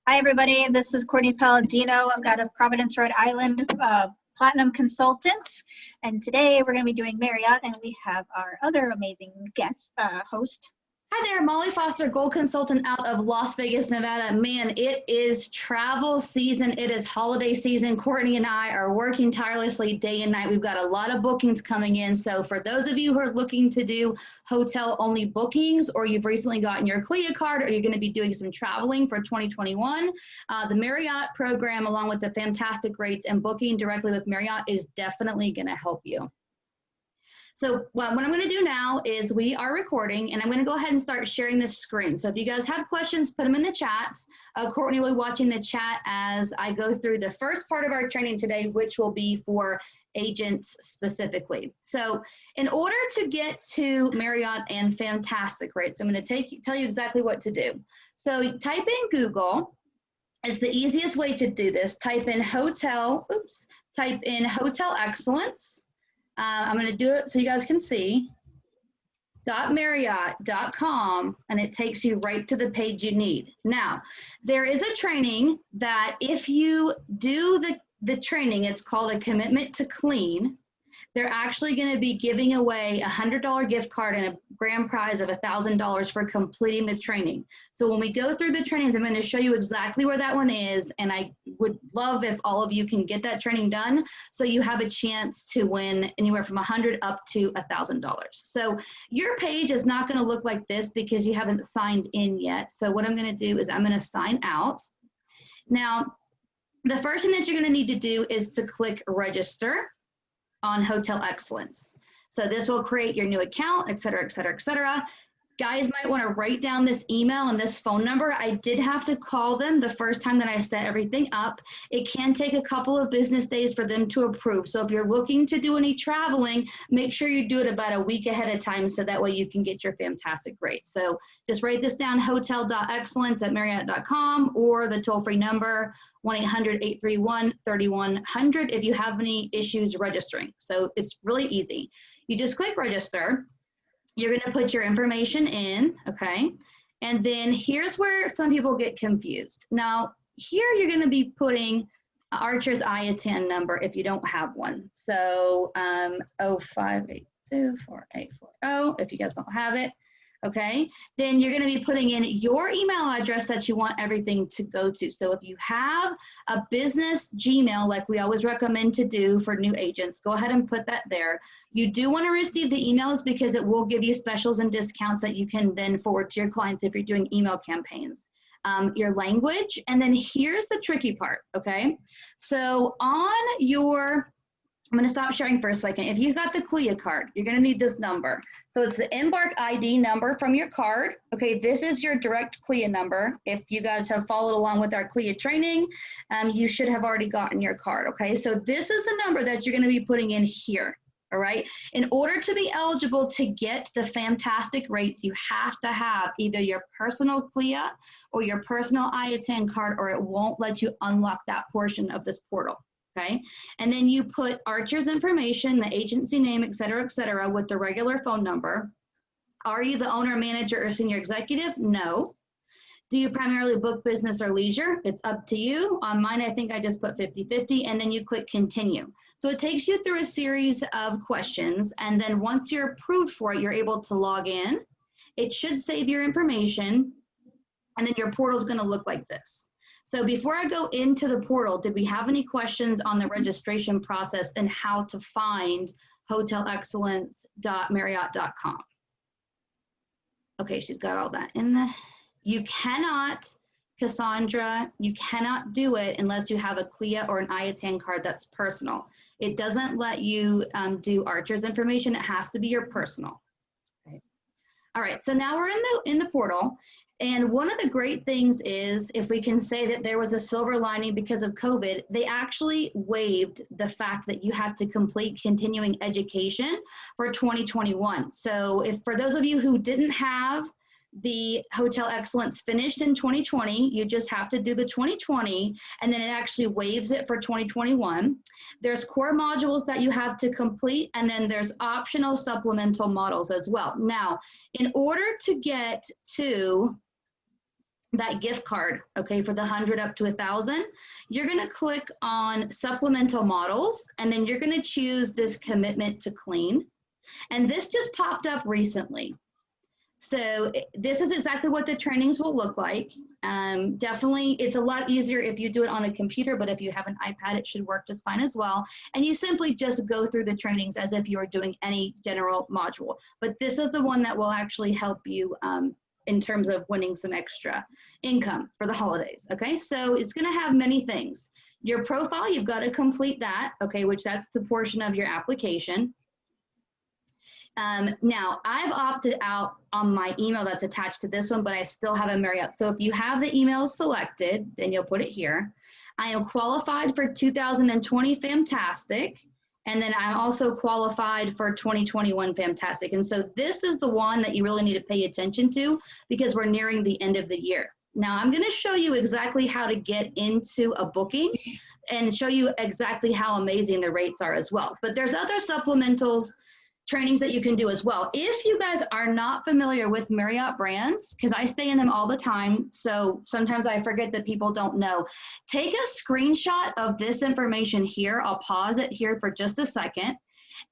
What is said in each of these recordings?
Hi, everybody. This is Courtney Palladino. I'm out of Providence, Rhode Island, Platinum Consultant. And today we're going to be doing Marriott, and we have our other amazing guest, host. Hi there, Molly Foster, Gold Consultant out of Las Vegas, Nevada. Man, it is travel season. It is holiday season. Courtney and I are working tirelessly day and night. We've got a lot of bookings coming in. So for those of you who are looking to do hotel-only bookings, or you've recently gotten your CLIA card, or you're going to be doing some traveling for 2021, the Marriott program, along with the FAM-Tastic rates and booking directly with Marriott, is definitely going to help you. So what I'm going to do now is we are recording, and I'm going to go ahead and start sharing this screen. So if you guys have questions, put them in the chats. Courtney will be watching the chat as I go through the first part of our training today, which will be for agents specifically. So in order to get to Marriott and FAM-Tastic rates, I'm going to tell you exactly what to do. So type in Google. It's the easiest way to do this. Type in hotel excellence. I'm going to do it so you guys can see, .marriott.com, and it takes you right to the page you need. Now, there is a training that if you do the training, it's called a commitment to clean. They're actually going to be giving away a $100 gift card and a grand prize of $1,000 for completing the training. So when we go through the trainings, I'm going to show you exactly where that one is. And I would love if all of you can get that training done so you have a chance to win anywhere from $100 up to $1,000. So your page is not going to look like this because you haven't signed in yet. So what I'm going to do is I'm going to sign out. Now, the first thing that you're going to need to do is to click register on Hotel Excellence. So this will create your new account, et cetera, et cetera, et cetera. Guys might want to write down this email and this phone number. I did have to call them the first time that I set everything up. It can take a couple of business days for them to approve. So if you're looking to do any traveling, make sure you do it about a week ahead of time so that way you can get your FAM-Tastic rates. So just write this down, hotel.excellence@marriott.com, or the toll-free number, 1-800-831-3100 if you have any issues registering. So it's really easy. You just click register. You're going to put your information in, okay? And then here's where some people get confused. Now, here you're going to be putting Archer's IATAN number if you don't have one. So 05824840 if you guys don't have it. Okay, then you're going to be putting in your email address that you want everything to go to. So if you have a business Gmail, like we always recommend to do for new agents, go ahead and put that there. You do want to receive the emails because it will give you specials and discounts that you can then forward to your clients if you're doing email campaigns. Your language, and then here's the tricky part, okay? So on your, I'm going to stop sharing for a second. If you've got the CLIA card, you're going to need this number. So it's the Embark ID number from your card. Okay, this is your direct CLIA number. If you guys have followed along with our CLIA training, you should have already gotten your card. Okay, so this is the number that you're going to be putting in here. All right, in order to be eligible to get the FAM-Tastic rates, you have to have either your personal CLIA or your personal IATAN card, or it won't let you unlock that portion of this portal. Okay, and then you put Archer's information, the agency name, et cetera, with the regular phone number. Are you the owner, manager, or senior executive? No. Do you primarily book business or leisure? It's up to you. On mine, I think I just put 50-50, and then you click continue. So it takes you through a series of questions, and then once you're approved for it, you're able to log in. It should save your information, and then your portal is going to look like this. So before I go into the portal, did we have any questions on the registration process and how to find hotelexcellence.marriott.com? Okay, she's got all that in there. You cannot, Cassandra, you cannot do it unless you have a CLIA or an IATAN card that's personal. It doesn't let you do Archer's information. It has to be your personal. Okay. All right, so now we're in the portal. And one of the great things is, if we can say that there was a silver lining because of COVID, they actually waived the fact that you have to complete continuing education for 2021. So if for those of you who didn't have the Hotel Excellence finished in 2020, you just have to do the 2020, and then it actually waives it for 2021. There's core modules that you have to complete, and then there's optional supplemental models as well. Now, in order to get to that gift card, okay, for the 100 up to 1,000, you're going to click on supplemental models, and then you're going to choose this commitment to clean. And this just popped up recently. So this is exactly what the trainings will look like. Definitely, it's a lot easier if you do it on a computer, but if you have an iPad, it should work just fine as well. And you simply just go through the trainings as if you were doing any general module. But this is the one that will actually help you in terms of winning some extra income for the holidays, okay? So it's gonna have many things. Your profile, you've got to complete that, okay, which that's the portion of your application. Now, I've opted out on my email that's attached to this one, but I still have a Marriott. So if you have the email selected, then you'll put it here. I am qualified for 2020 FAM-Tastic, and then I'm also qualified for 2021 FAM-Tastic. And so this is the one that you really need to pay attention to because we're nearing the end of the year. Now, I'm going to show you exactly how to get into a booking and show you exactly how amazing the rates are as well. But there's other supplementals trainings that you can do as well. If you guys are not familiar with Marriott brands, because I stay in them all the time, so sometimes I forget that people don't know, take a screenshot of this information here. I'll pause it here for just a second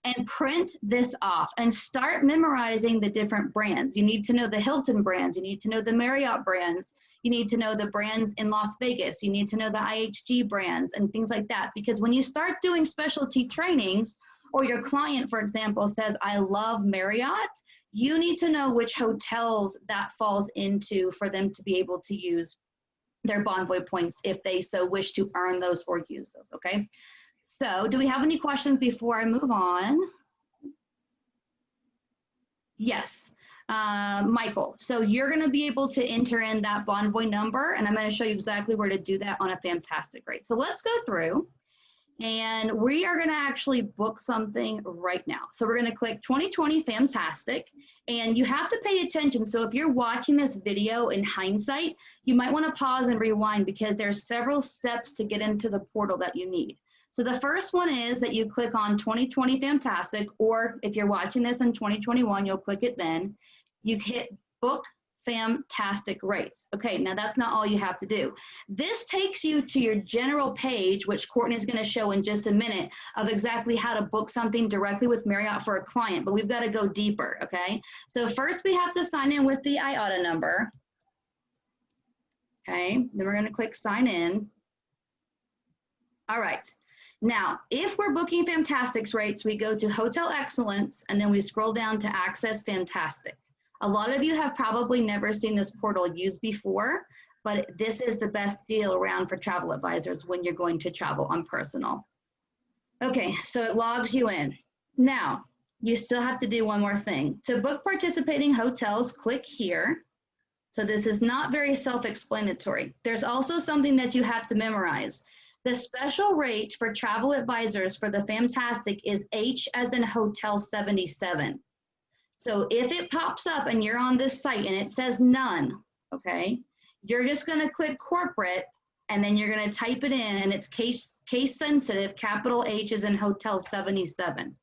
and print this off and start memorizing the different brands. You need to know the Hilton brands. You need to know the Marriott brands. You need to know the brands in Las Vegas. You need to know the IHG brands and things like that. Because when you start doing specialty trainings, or your client, for example, says, I love Marriott, you need to know which hotels that falls into for them to be able to use their Bonvoy points if they so wish to earn those or use those, okay? So do we have any questions before I move on? Yes, Michael. So you're gonna be able to enter in that Bonvoy number, and I'm gonna show you exactly where to do that on a FAM-Tastic rate. So let's go through. And we are going to actually book something right now. So we're going to click 2020 FAM-Tastic, and you have to pay attention. So if you're watching this video in hindsight, you might want to pause and rewind because there's several steps to get into the portal that you need. So the first one is that you click on 2020 FAM-Tastic, or if you're watching this in 2021, you'll click it then. You hit book FAM-Tastic rates. Okay, now that's not all you have to do. This takes you to your general page, which Courtney is going to show in just a minute, of exactly how to book something directly with Marriott for a client, but we've got to go deeper, okay? So first we have to sign in with the IATA number. Okay, then we're going to click sign in. All right. Now, if we're booking FAM-Tastic's rates, we go to Hotel Excellence, and then we scroll down to Access FAM-Tastic. A lot of you have probably never seen this portal used before, but this is the best deal around for travel advisors when you're going to travel on personal. Okay, so it logs you in. Now, you still have to do one more thing. To book participating hotels, click here. So this is not very self-explanatory. There's also something that you have to memorize. The special rate for travel advisors for the FAM-Tastic is H as in Hotel 77. So if it pops up and you're on this site and it says none, okay, you're just going to click corporate and then you're going to type it in, and it's case sensitive, capital H is in Hotel 77.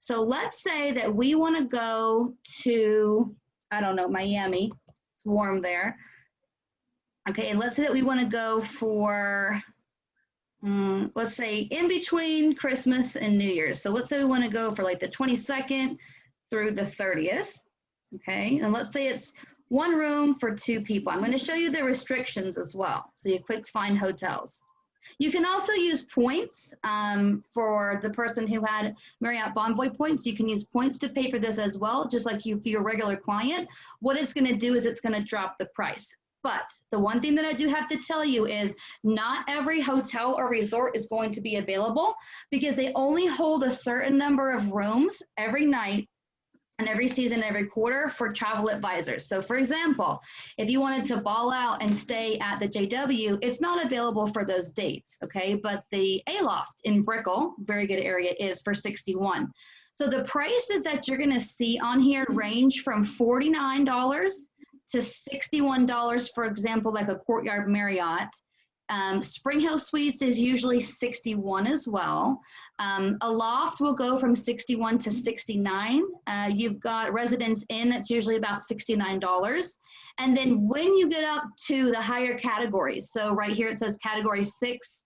So let's say that we want to go to, I don't know, Miami. It's warm there. Okay, and let's say that we want to go for, let's say in between Christmas and New Year's. So let's say we want to go for like the 22nd through the 30th, okay? And let's say it's one room for 2 people. I'm going to show you the restrictions as well. So you click Find Hotels. You can also use points for the person who had Marriott Bonvoy points. You can use points to pay for this as well, just like you for your regular client. What it's going to do is it's going to drop the price. But the one thing that I do have to tell you is not every hotel or resort is going to be available because they only hold a certain number of rooms every night and every season, every quarter for travel advisors. So for example, if you wanted to ball out and stay at the JW, it's not available for those dates, okay? But the Aloft in Brickell, very good area, is for 61. So the prices that you're gonna see on here range from $49 to $61, for example, like a Courtyard Marriott. Spring Hill Suites is usually 61 as well. A loft will go from 61 to 69. You've got Residence Inn, that's usually about $69. And then when you get up to the higher categories, so right here it says category 6,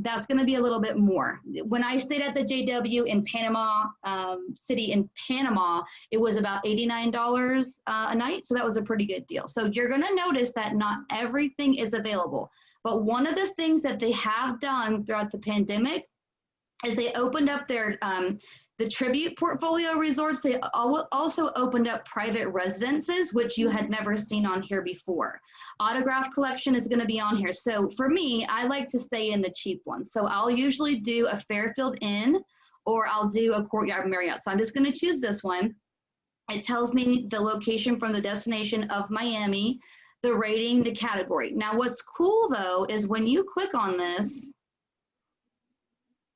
that's going to be a little bit more. When I stayed at the JW in Panama City in Panama, it was about $89 a night. So that was a pretty good deal. So you're going to notice that not everything is available. But one of the things that they have done throughout the pandemic is they opened up their the Tribute Portfolio resorts. They also opened up private residences, which you had never seen on here before. Autograph collection is going to be on here. So for me, I like to stay in the cheap ones. So I'll usually do a Fairfield Inn, or I'll do a Courtyard Marriott. So I'm just going to choose this one. It tells me the location from the destination of Miami, the rating, the category. Now what's cool though is when you click on this,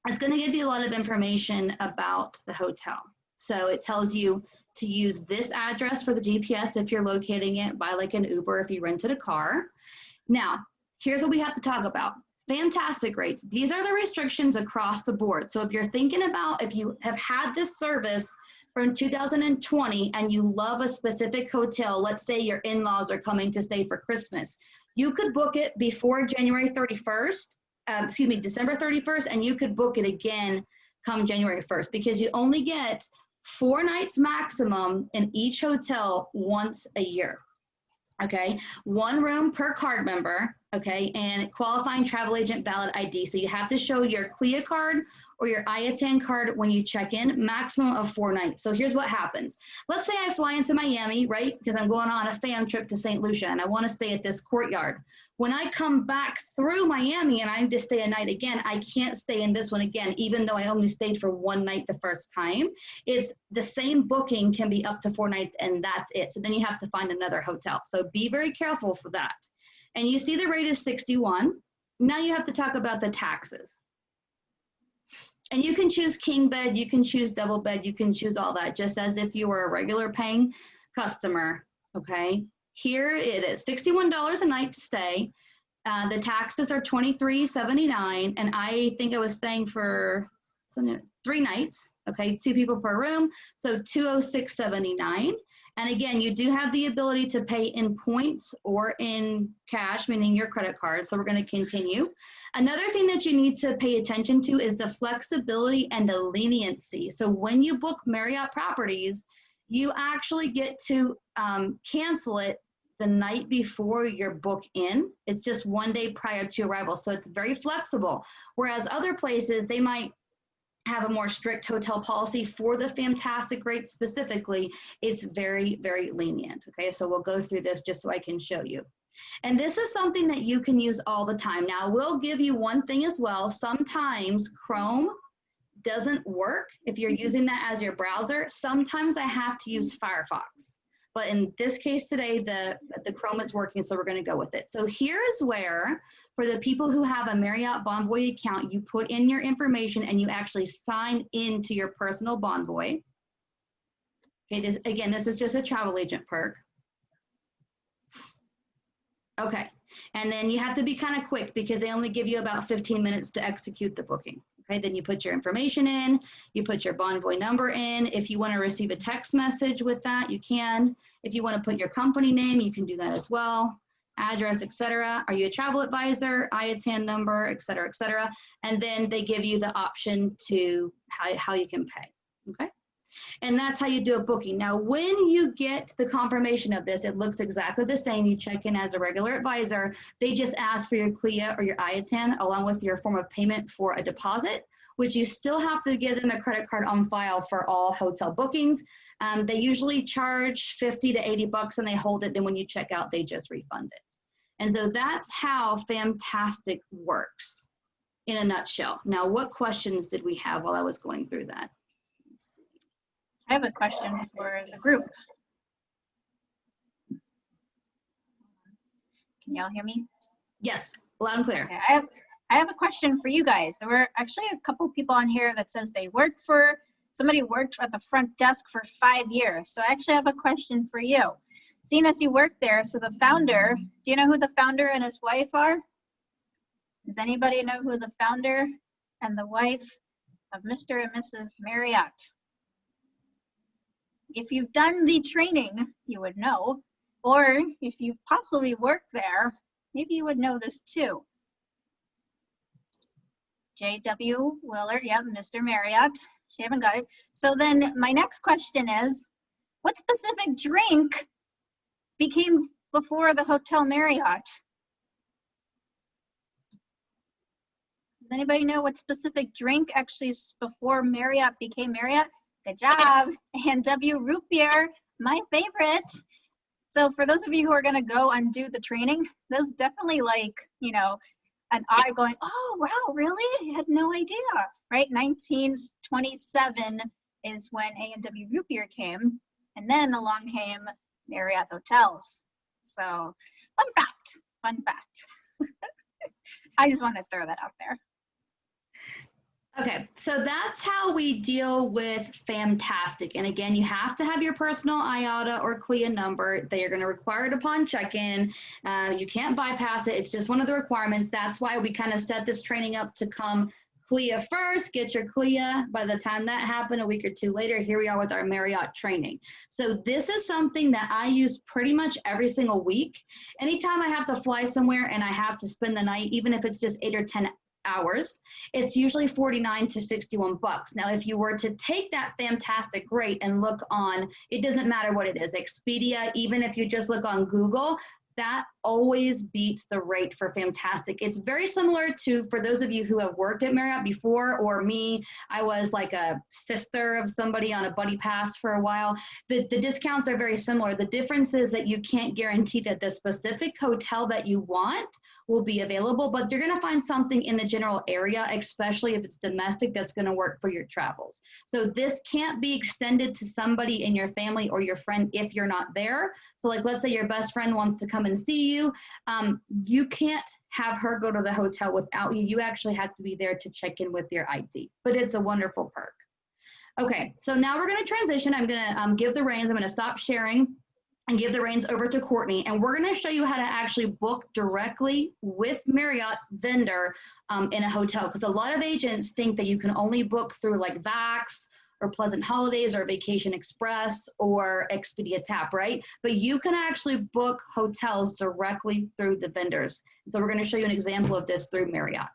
it's going to give you a lot of information about the hotel. So it tells you to use this address for the GPS if you're locating it, by like an Uber if you rented a car. Now, here's what we have to talk about. FAM-Tastic rates. These are the restrictions across the board. So if you're thinking about, if you have had this service from 2020 and you love a specific hotel, let's say your in-laws are coming to stay for Christmas, you could book it before January 31st, December 31st, and you could book it again come January 1st, because you only get 4 nights maximum in each hotel once a year. Okay, 1 room per card member, okay, and qualifying travel agent valid ID. So you have to show your CLIA card or your IATAN card when you check in, maximum of 4 nights. So here's what happens. Let's say I fly into Miami, right, because I'm going on a FAM trip to St. Lucia and I want to stay at this Courtyard. When I come back through Miami and I just stay a night again, I can't stay in this one again, even though I only stayed for 1 night the first time. It's the same booking can be up to 4 nights and that's it. So then you have to find another hotel. So be very careful for that. And you see the rate is 61. Now you have to talk about the taxes. And you can choose king bed, you can choose double bed, you can choose all that, just as if you were a regular paying customer, okay? Here it is, $61 a night to stay. The taxes are $23.79, and I think I was staying for 3 nights, okay? 2 people per room, so $206.79. And again, you do have the ability to pay in points or in cash, meaning your credit card. So we're going to continue. Another thing that you need to pay attention to is the flexibility and the leniency. So when you book Marriott properties, you actually get to cancel it the night before your book in. It's just 1 day prior to arrival. So it's very flexible. Whereas other places, they might have a more strict hotel policy. For the FAM-Tastic rate specifically, it's very, very lenient. Okay, so we'll go through this just so I can show you. And this is something that you can use all the time. Now, we'll give you one thing as well. Sometimes Chrome doesn't work if you're using that as your browser. Sometimes I have to use Firefox. But in this case today, the Chrome is working, so we're going to go with it. So here is where, for the people who have a Marriott Bonvoy account, you put in your information and you actually sign into your personal Bonvoy. Okay, this is just a travel agent perk. Okay, and then you have to be kind of quick because they only give you about 15 minutes to execute the booking. Okay, then you put your information in, you put your Bonvoy number in. If you want to receive a text message with that, you can. If you want to put your company name, you can do that as well. Address, etc. Are you a travel advisor? IATAN number, etc., etc. And then they give you the option to how you can pay. Okay, and that's how you do a booking. Now, when you get the confirmation of this, it looks exactly the same. You check in as a regular advisor. They just ask for your CLIA or your IATAN along with your form of payment for a deposit, which you still have to give them a credit card on file for all hotel bookings. They usually charge 50 to 80 bucks and they hold it. Then when you check out, they just refund it. And so that's how FAM-Tastic works in a nutshell. Now, what questions did we have while I was going through that? Let's see. I have a question for the group. Can y'all hear me? Yes, loud and clear. Okay, I have a question for you guys. There were actually a couple people on here that says somebody worked at the front desk for 5 years. So I actually have a question for you. Seeing as you work there, so the founder, do you know who the founder and his wife are? Does anybody know who the founder and the wife of Mr. and Mrs. Marriott? If you've done the training, you would know. Or if you've possibly worked there, maybe you would know this too. J.W. Willard, yeah, Mr. Marriott. She haven't got it. So then my next question is, what specific drink became before the Hotel Marriott? Does anybody know what specific drink actually is before Marriott became Marriott? Good job. And W. Root beer, my favorite. So for those of you who are going to go and do the training, those definitely like, you know, an eye going, oh, wow, really? I had no idea, right? 1927 is when A&W Root Beer came, and then along came Marriott Hotels. So fun fact. I just want to throw that out there. Okay, so that's how we deal with FAM-Tastic. And again, you have to have your personal IATA or CLIA number. They are going to require it upon check-in. You can't bypass it. It's just one of the requirements. That's why we kind of set this training up to come CLIA first, get your CLIA. By the time that happened, a week or two later, here we are with our Marriott training. So this is something that I use pretty much every single week. Anytime I have to fly somewhere and I have to spend the night, even if it's just 8 or 10 hours, it's usually $49 to $61. Now, if you were to take that FAM-Tastic rate and look on, it doesn't matter what it is, Expedia, even if you just look on Google, that always beats the rate for FAM-Tastic. It's very similar to, for those of you who have worked at Marriott before, or me, I was like a sister of somebody on a buddy pass for a while. The discounts are very similar. The difference is that you can't guarantee that the specific hotel that you want will be available, but you're going to find something in the general area, especially if it's domestic, that's going to work for your travels. So this can't be extended to somebody in your family or your friend if you're not there. So like, let's say your best friend wants to come and see you. You can't have her go to the hotel without you. You actually have to be there to check in with your ID, but it's a wonderful perk. Okay, so now we're going to transition. I'm going to give the reins. I'm going to stop sharing and give the reins over to Courtney, and we're going to show you how to actually book directly with Marriott vendor in a hotel, because a lot of agents think that you can only book through like Vax or Pleasant Holidays or Vacation Express or Expedia Tap, right? But you can actually book hotels directly through the vendors. So we're going to show you an example of this through Marriott.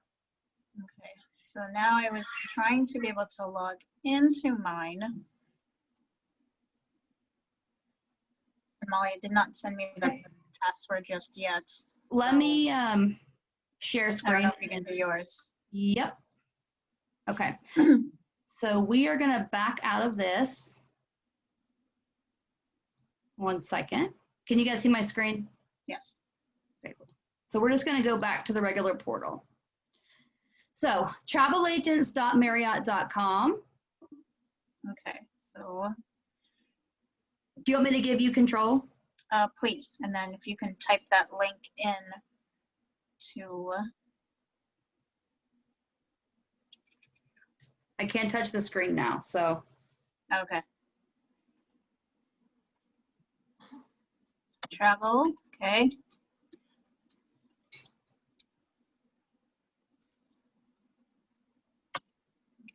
Okay, so now I was trying to be able to log into mine. Molly did not send me the password just yet. Let me share screen. I don't know if you can do yours. Yep. Okay. So we are going to back out of this. 1 second. Can you guys see my screen? Yes. Okay. So we're just going to go back to the regular portal. So travelagents.marriott.com. Okay, so. Do you want me to give you control? Please, and then if you can type that link in to. I can't touch the screen now, so. Okay. Travel, okay.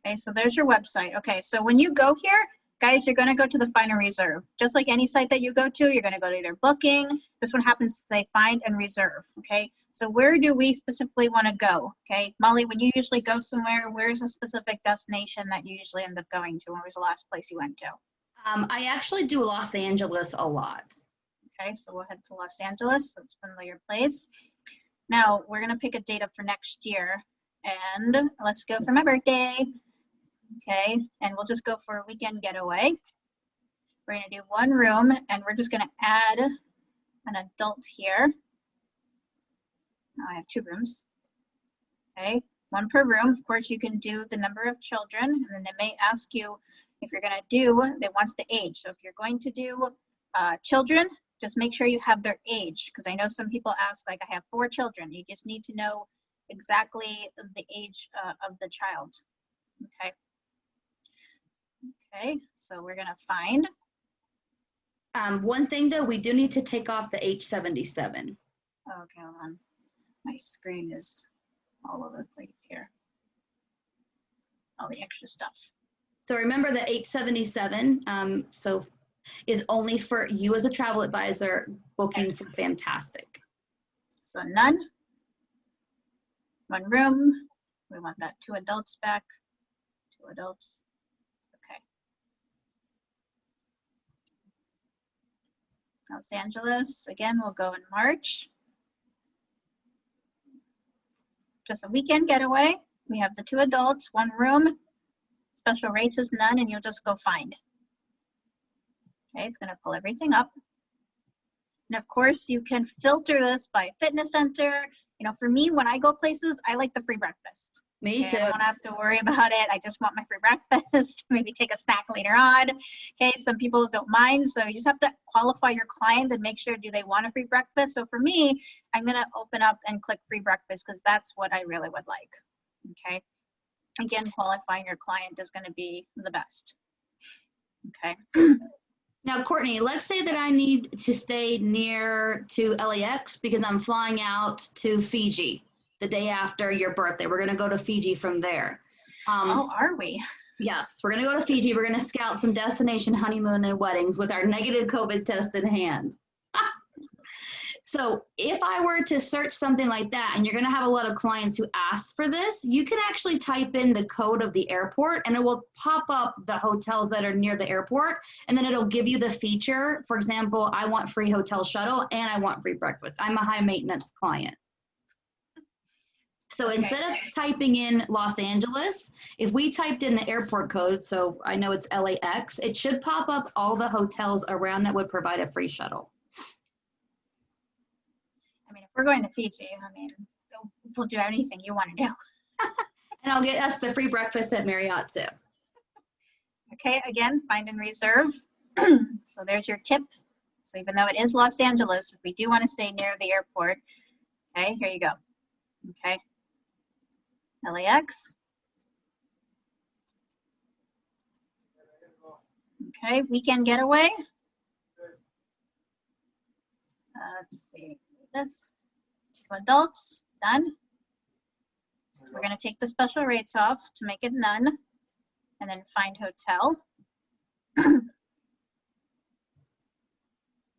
Okay, so there's your website. Okay, so when you go here, guys, you're going to go to the Find and Reserve. Just like any site that you go to, you're going to go to either booking. This one happens to say Find and Reserve. Okay, so where do we specifically want to go? Okay, Molly, when you usually go somewhere, where's a specific destination that you usually end up going to? When was the last place you went to? I actually do Los Angeles a lot. Okay, so we'll head to Los Angeles. That's a familiar place. Now, we're going to pick a date up for next year. And let's go for my birthday. Okay, and we'll just go for a weekend getaway. We're going to do one room, and we're just going to add an adult here. Now I have 2 rooms. Okay, 1 per room. Of course, you can do the number of children, and then they may ask you if you're going to do, they want the age. So if you're going to do children, just make sure you have their age, because I know some people ask, like, I have 4 children. You just need to know exactly the age of the child. Okay. Okay, so we're going to find. One thing though, we do need to take off the H77. Okay, hold on. My screen is all over the place here. All the extra stuff. So remember the 877 so is only for you as a travel advisor booking for FAM-Tastic. So none. 1 room. We want that 2 adults back. 2 adults. Okay. Los Angeles, again, we'll go in March. Just a weekend getaway. We have the 2 adults, 1 room. Special rates is none, and you'll just go find. Okay, it's gonna pull everything up. And of course, you can filter this by fitness center. You know, for me, when I go places, I like the free breakfast. Me too. I don't have to worry about it. I just want my free breakfast, maybe take a snack later on. Okay, some people don't mind, so you just have to qualify your client and make sure, do they want a free breakfast? So for me, I'm gonna open up and click free breakfast because that's what I really would like, okay? Again, qualifying your client is gonna be the best, okay? Now, Courtney, let's say that I need to stay near to LAX because I'm flying out to Fiji the day after your birthday. We're going to go to Fiji from there. Oh, are we? Yes, we're going to go to Fiji. We're going to scout some destination honeymoon and weddings with our negative COVID test in hand. So if I were to search something like that, and you're going to have a lot of clients who ask for this, you can actually type in the code of the airport and it will pop up the hotels that are near the airport. And then it'll give you the feature. For example, I want free hotel shuttle and I want free breakfast. I'm a high maintenance client. So instead of typing in Los Angeles, if we typed in the airport code, so I know it's LAX, it should pop up all the hotels around that would provide a free shuttle. I mean, if we're going to Fiji, I mean, we'll do anything you want to do. And I'll get us the free breakfast at Marriott too. Okay, again, find and reserve. So there's your tip. So even though it is Los Angeles, if we do want to stay near the airport, okay, here you go. Okay, LAX. Okay, weekend getaway. Let's see, this. 2 adults, done. We're going to take the special rates off to make it none, and then find hotel.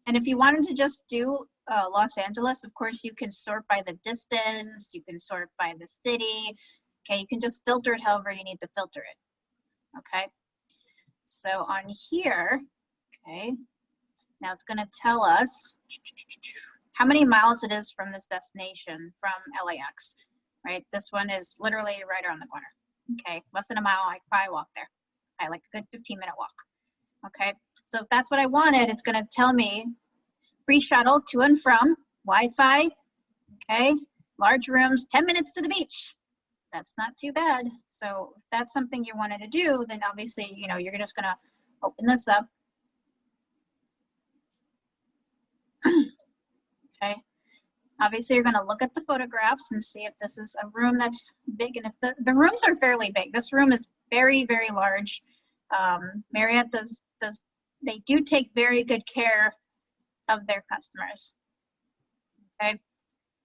And if you wanted to just do Los Angeles, of course, you can sort by the distance, you can sort by the city. Okay, you can just filter it however you need to filter it. Okay, so on here, okay, now it's going to tell us how many miles it is from this destination from LAX, right? This one is literally right around the corner. Okay, less than a mile, I probably walk there. I like a good 15-minute walk. Okay, so if that's what I wanted, it's gonna tell me free shuttle to and from, Wi-Fi, okay, large rooms, 10 minutes to the beach. That's not too bad. So if that's something you wanted to do, then obviously, you know, you're just gonna open this up. Okay, obviously you're going to look at the photographs and see if this is a room that's big, and if the rooms are fairly big. This room is very, very large. Marriott they do take very good care of their customers. Okay,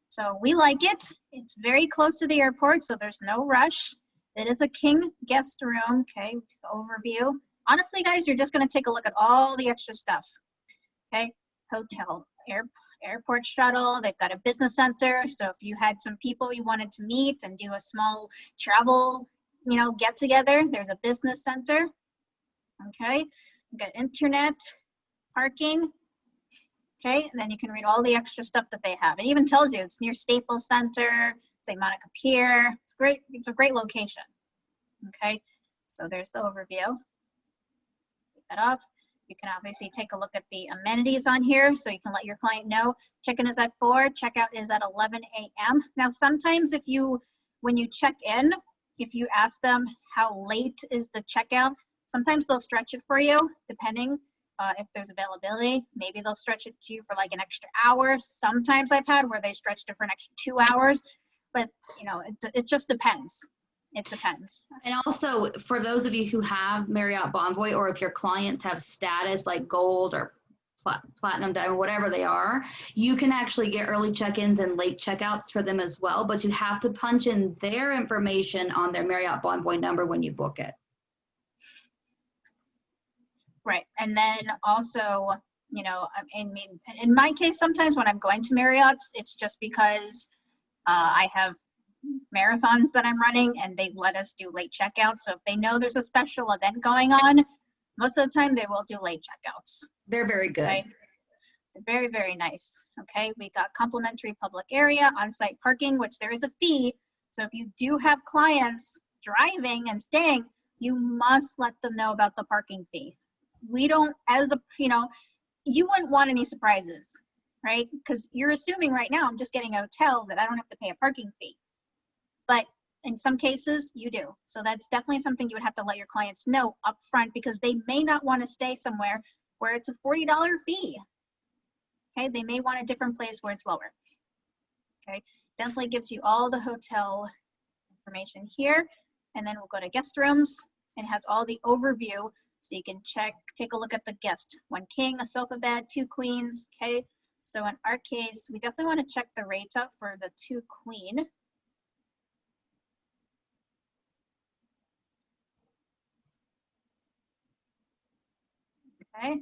so we like it. It's very close to the airport, so there's no rush. It is a king guest room. Okay, overview. Honestly, guys, you're just going to take a look at all the extra stuff. Okay, hotel, airport shuttle, they've got a business center. So if you had some people you wanted to meet and do a small travel, you know, get together, there's a business center. Okay, you've got internet, parking. Okay, and then you can read all the extra stuff that they have. It even tells you it's near Staples Center, St. Monica Pier. It's great. It's a great location. Okay, so there's the overview. Take that off. You can obviously take a look at the amenities on here, so you can let your client know check-in is at 4, checkout is at 11 a.m. Now, sometimes when you check in, if you ask them how late is the checkout, sometimes they'll stretch it for you, depending if there's availability. Maybe they'll stretch it to you for like an extra hour. Sometimes I've had where they stretched it for an extra 2 hours, but you know, it just depends. It depends. And also, for those of you who have Marriott Bonvoy, or if your clients have status like gold or platinum, diamond, whatever they are, you can actually get early check-ins and late checkouts for them as well, but you have to punch in their information on their Marriott Bonvoy number when you book it. Right. And then also, you know, I mean, in my case, sometimes when I'm going to Marriott's, it's just because I have marathons that I'm running and they let us do late checkouts. So if they know there's a special event going on, most of the time they will do late checkouts. They're very good. Okay? They're very, very nice. Okay. We got complimentary public area, on-site parking, which there is a fee. So if you do have clients driving and staying, you must let them know about the parking fee. We don't, as a, you know, you wouldn't want any surprises, right? Because you're assuming right now I'm just getting a hotel that I don't have to pay a parking fee. But in some cases you do. So that's definitely something you would have to let your clients know up front, because they may not want to stay somewhere where it's a $40 fee. Okay, they may want a different place where it's lower. Okay, definitely gives you all the hotel information here. And then we'll go to guest rooms. It has all the overview. So you can take a look at the guest. 1 king, a sofa bed, 2 queens, okay? So in our case, we definitely want to check the rates out for the 2 queen. Okay.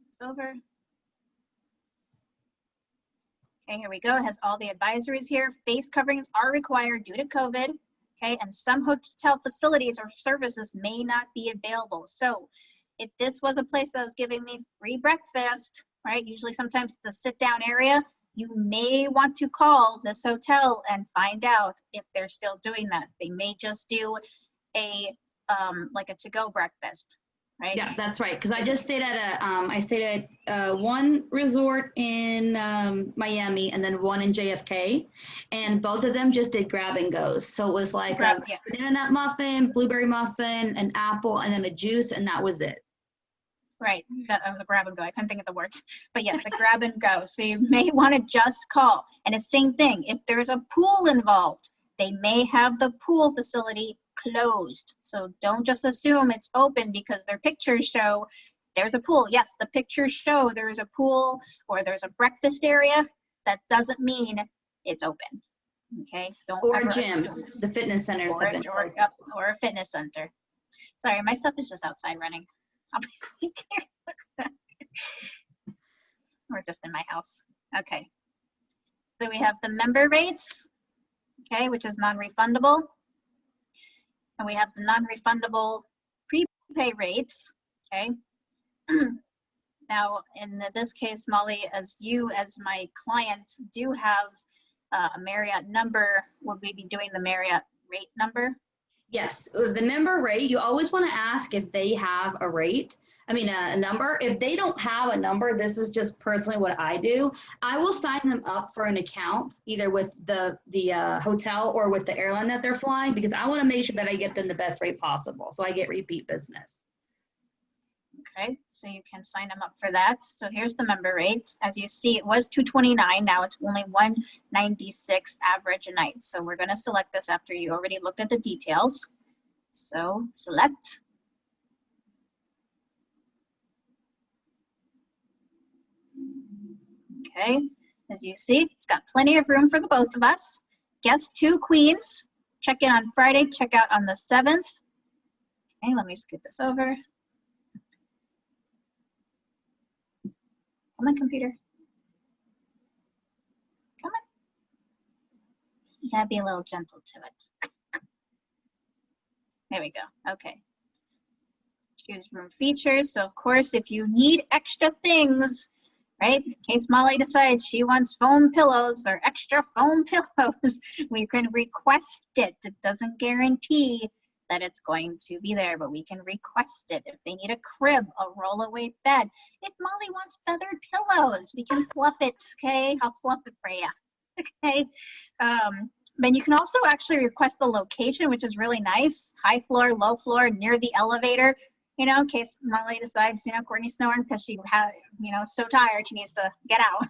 It's over. Okay, here we go. It has all the advisories here. Face coverings are required due to COVID. Okay, and some hotel facilities or services may not be available. So if this was a place that was giving me free breakfast, right, usually sometimes it's a sit down area, you may want to call this hotel and find out if they're still doing that. They may just do a like a to-go breakfast, right? Yeah, that's right. Because I just stayed at one resort in Miami and then one in JFK, and both of them just did grab and goes. So it was like a banana nut muffin, blueberry muffin, an apple, and then a juice, and that was it. Right, that was a grab and go. I couldn't think of the words, but yes, a grab and go. So you may want to just call. And it's the same thing. If there's a pool involved, they may have the pool facility closed. So don't just assume it's open because their pictures show there's a pool. Yes, the pictures show there's a pool or there's a breakfast area. That doesn't mean it's open. Okay, don't or ever gyms, assume. the fitness centers have been closed. Or a fitness center. Sorry, my stuff is just outside running. Or just in my house. Okay, so we have the member rates, okay, which is non-refundable, and we have the non-refundable prepay rates. Okay. Now in this case, Molly, as my client do have a Marriott number, would we be doing the Marriott rate number? Yes, the member rate, you always want to ask if they have a rate. I mean, a number. If they don't have a number, this is just personally what I do. I will sign them up for an account, either with the hotel or with the airline that they're flying, because I want to make sure that I get them the best rate possible, so I get repeat business. Okay, so you can sign them up for that. So here's the member rate. As you see, it was $229. Now it's only $196 average a night. So we're going to select this after you already looked at the details. So select. Okay, as you see, it's got plenty of room for the both of us. Guest 2 queens. Check in on Friday, check out on the 7th. Okay, let me scoot this over. Come on, computer. Come on. You gotta be a little gentle to it. There we go. Okay. Choose room features. So of course, if you need extra things, right? In case Molly decides she wants foam pillows or extra foam pillows, we can request it. It doesn't guarantee that it's going to be there, but we can request it. If they need a crib, a roll-away bed. If Molly wants feathered pillows, we can fluff it, okay? I'll fluff it for you, okay? But you can also actually request the location, which is really nice. High floor, low floor, near the elevator, you know, in case Molly decides, you know, Courtney's snoring because she had, you know, so tired she needs to get out,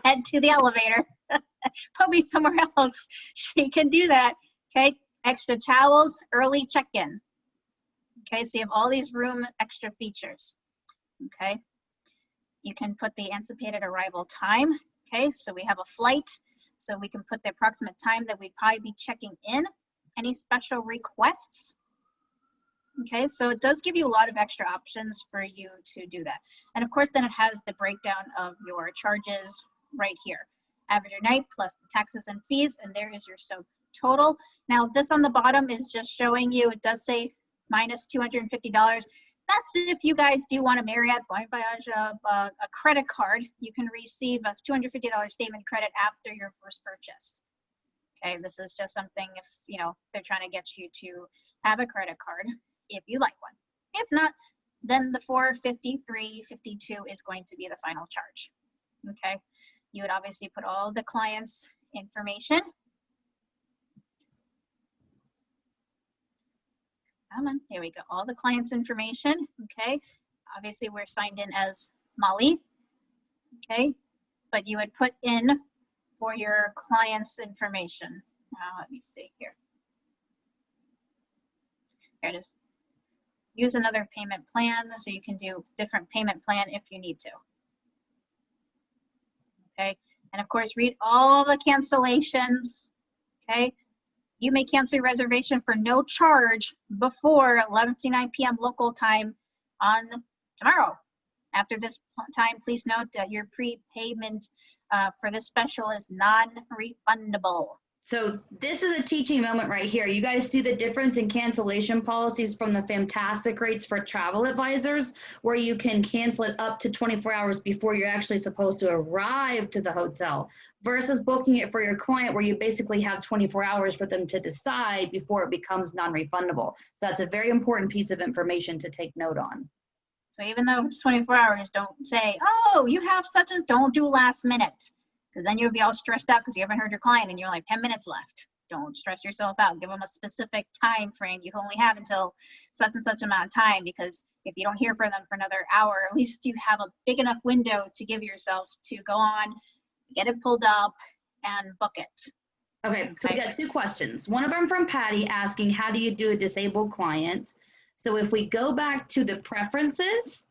head to the elevator, put me somewhere else. She can do that, okay? Extra towels, early check-in. Okay, so you have all these room extra features. okay? You can put the anticipated arrival time, okay? So we have a flight, so we can put the approximate time that we'd probably be checking in. Any special requests, okay? So it does give you a lot of extra options for you to do that. And of course, then it has the breakdown of your charges right here. Average your night plus the taxes and fees, and there is your total. Now this on the bottom is just showing you, it does say minus $250. That's if you guys do want a Marriott Bon Voyage, a credit card, you can receive a $250 statement credit after your first purchase. Okay, this is just something if, you know, they're trying to get you to have a credit card if you like one. If not, then the $453.52 is going to be the final charge. Okay, you would obviously put all the client's information. Come on, here we go. All the client's information. Okay, obviously we're signed in as Molly. Okay, but you would put in for your client's information. Now, let me see here. Here it is. Use another payment plan, so you can do different payment plan if you need to. Okay, and of course, read all the cancellations. Okay, you may cancel your reservation for no charge before 11:59 p.m. local time on tomorrow. After this time, please note that your prepayment for this special is non-refundable. So this is a teaching moment right here. You guys see the difference in cancellation policies from the FAM-Tastic rates for travel advisors, where you can cancel it up to 24 hours before you're actually supposed to arrive to the hotel, versus booking it for your client where you basically have 24 hours for them to decide before it becomes non-refundable. So that's a very important piece of information to take note on. So even though it's 24 hours, don't say, oh, you have such a, don't do last minute. Because then you'll be all stressed out because you haven't heard your client and you're like 10 minutes left. Don't stress yourself out. Give them a specific time frame. You only have until such and such amount of time, because if you don't hear from them for another hour, at least you have a big enough window to give yourself to go on, get it pulled up, and book it. Okay, so we got two questions. One of them from Patty asking, how do you do a disabled client? So if we go back to the preferences,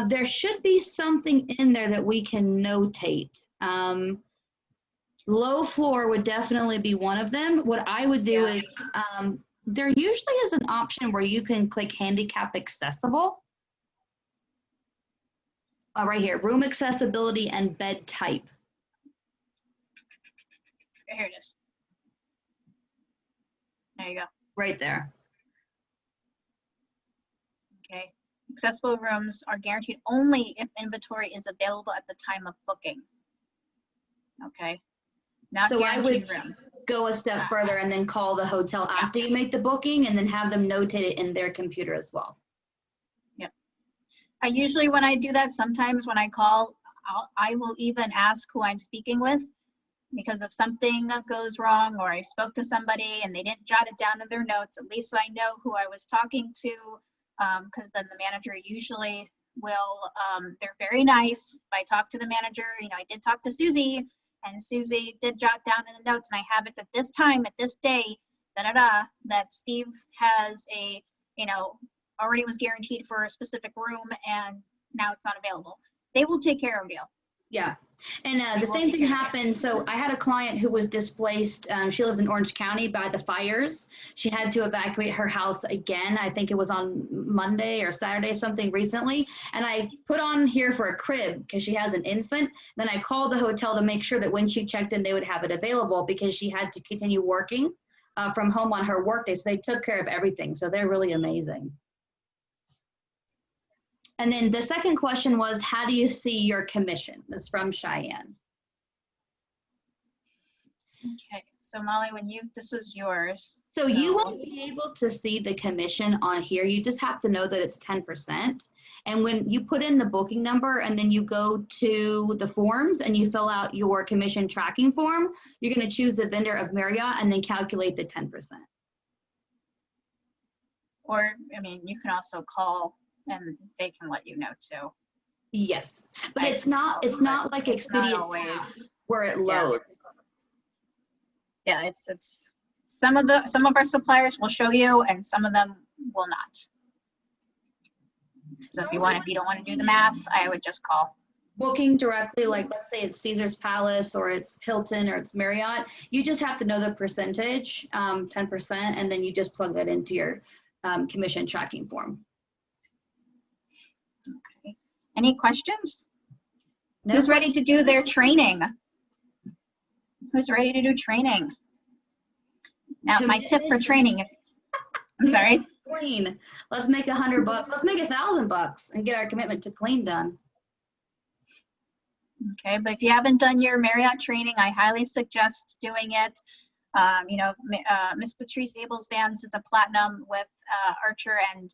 there should be something in there that we can notate. Low floor would definitely be one of them. What I would do is, there usually is an option where you can click handicap accessible. Right here, room accessibility and bed type. Here it is. There you go. Right there. Okay. Accessible rooms are guaranteed only if inventory is available at the time of booking. Okay. Not so I would room. Go a step further and then call the hotel after you make the booking, and then have them notate it in their computer as well. Yep. I usually, when I do that, sometimes when I call, I will even ask who I'm speaking with, because if something goes wrong or I spoke to somebody and they didn't jot it down in their notes, at least I know who I was talking to, because then the manager usually will, they're very nice. If I talk to the manager, you know, I did talk to Susie, and Susie did jot down in the notes, and I have it at this time, at this day, that Steve has a, you know, already was guaranteed for a specific room and now it's not available. They will take care of you. Yeah, and the same thing happened. So I had a client who was displaced. She lives in Orange County by the fires. She had to evacuate her house again. I think it was on Monday or Saturday, something recently. And I put on here for a crib because she has an infant. Then I called the hotel to make sure that when she checked in, they would have it available, because she had to continue working from home on her work day. So they took care of everything. So they're really amazing. And then the second question was, how do you see your commission? That's from Cheyenne. Okay, so Molly, when this is yours. So you won't be able to see the commission on here. You just have to know that it's 10%. And when you put in the booking number and then you go to the forms and you fill out your commission tracking form, you're going to choose the vendor of Marriott and then calculate the 10%. Or, I mean, you can also call and they can let you know too. Yes, but it's not like Expedia where it loads. Yeah, it's some of our suppliers will show you and some of them will not. So if you don't want to do the math, I would just call. Booking directly, like let's say it's Caesar's Palace or it's Hilton or it's Marriott, you just have to know the percentage, 10%, and then you just plug that into your commission tracking form. Okay. Any questions? No. Who's ready to do their training? Who's ready to do training? Now, my tip for training, I'm sorry. Clean. Let's make $100. Let's make $1,000 and get our commitment to clean done. Okay, but if you haven't done your Marriott training, I highly suggest doing it. You know, Miss Patrice Abelsvans is a platinum with Archer, and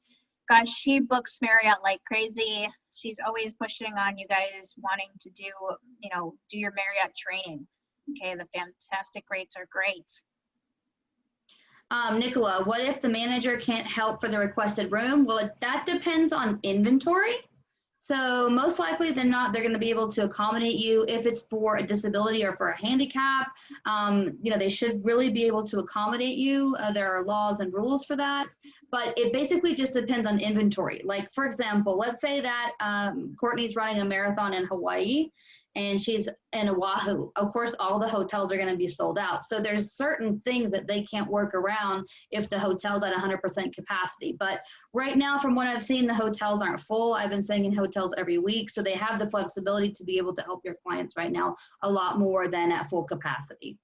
gosh, she books Marriott like crazy. She's always pushing on you guys wanting to do, you know, do your Marriott training. Okay, the FAM-Tastic rates are great. Nicola, what if the manager can't help for the requested room? Well, that depends on inventory. So most likely than not, they're going to be able to accommodate you if it's for a disability or for a handicap. You know, they should really be able to accommodate you. There are laws and rules for that, but it basically just depends on inventory. Like, for example, let's say that Courtney's running a marathon in Hawaii and she's in Oahu. Of course, all the hotels are going to be sold out. So there's certain things that they can't work around if the hotel's at 100% capacity. But right now, from what I've seen, the hotels aren't full. I've been staying in hotels every week. So they have the flexibility to be able to help your clients right now a lot more than at full capacity.